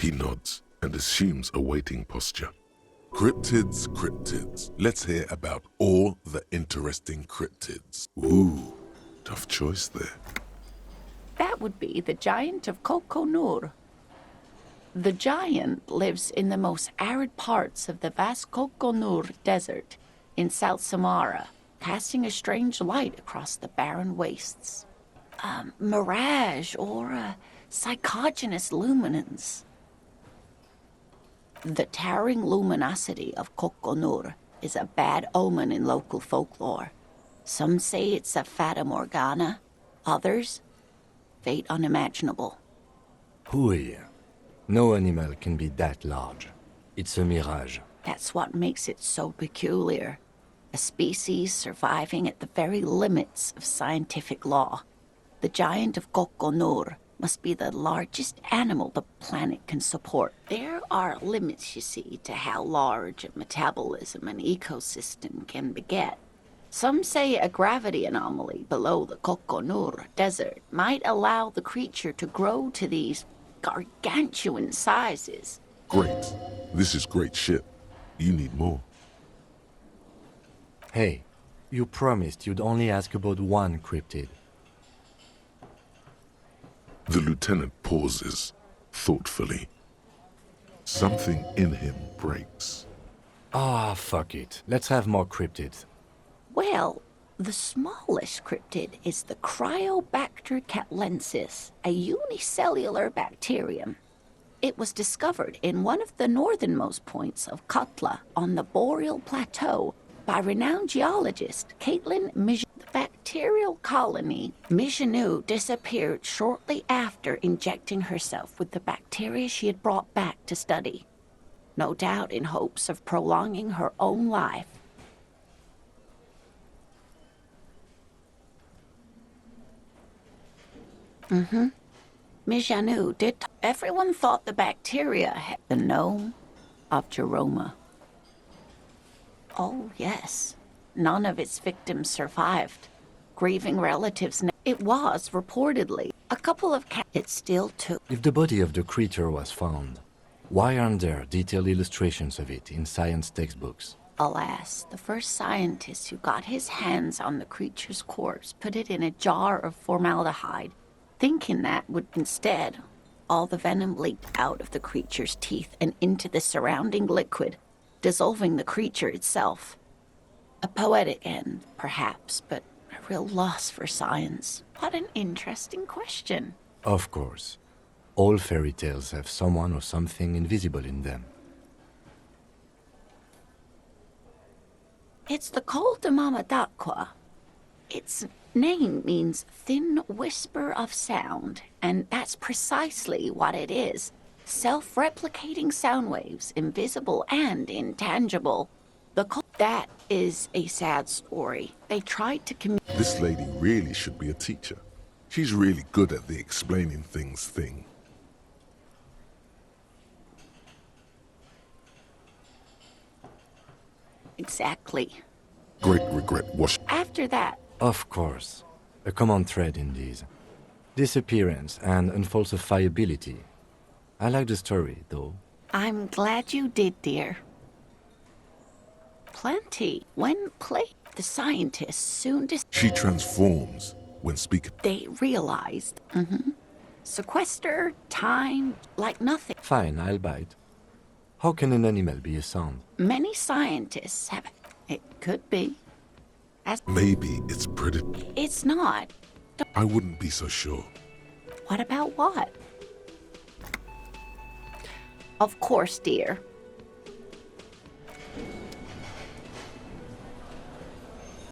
He nods and assumes a waiting posture. Cryptids, cryptids. Let's hear about all the interesting cryptids. Ooh, tough choice there. That would be the giant of Kokonur. The giant lives in the most arid parts of the vast Kokonur Desert in South Samara, casting a strange light across the barren wastes. A mirage or a psychogenous luminance. The towering luminosity of Kokonur is a bad omen in local folklore. Some say it's a fata morgana, others, fate unimaginable. Hooey. No animal can be that large. It's a mirage. That's what makes it so peculiar. A species surviving at the very limits of scientific law. The giant of Kokonur must be the largest animal the planet can support. There are limits, you see, to how large a metabolism an ecosystem can beget. Some say a gravity anomaly below the Kokonur Desert might allow the creature to grow to these gargantuan sizes. Great. This is great shit. You need more. Hey, you promised you'd only ask about one cryptid. The lieutenant pauses, thoughtfully. Something in him breaks. Ah, fuck it. Let's have more cryptids. Well, the smallest cryptid is the Cryobacter catlensis, a unicellular bacterium. It was discovered in one of the northernmost points of Katla on the Boreal Plateau by renowned geologist Caitlin Migenou. The bacterial colony, Migenou, disappeared shortly after injecting herself with the bacteria she had brought back to study, no doubt in hopes of prolonging her own life. Migenou did. Everyone thought the bacteria had the gnome of Jeroma. Oh, yes. None of its victims survived. Grieving relatives. It was, reportedly, a couple of cats. It still took. If the body of the creature was found, why aren't there detailed illustrations of it in science textbooks? Alas, the first scientist who got his hands on the creature's corpse put it in a jar of formaldehyde, thinking that would instead all the venom leaked out of the creature's teeth and into the surrounding liquid, dissolving the creature itself. A poetic end, perhaps, but a real loss for science. What an interesting question. Of course. All fairy tales have someone or something invisible in them. It's the Col de Mamadakwa. Its name means thin whisper of sound, and that's precisely what it is. Self-replicating sound waves, invisible and intangible. That is a sad story. They tried to communicate. This lady really should be a teacher. She's really good at the explaining things thing. Exactly. Great regret wash. After that, Of course. A common thread in these. Disappearance and unfalsifiability. I like the story, though. I'm glad you did, dear. Plenty. When the scientists soon She transforms when speaking. they realized, sequester time like nothing. Fine, I'll bite. How can an animal be a sound? Many scientists have. It could be. Maybe it's pretty. It's not. I wouldn't be so sure. What about what? Of course, dear.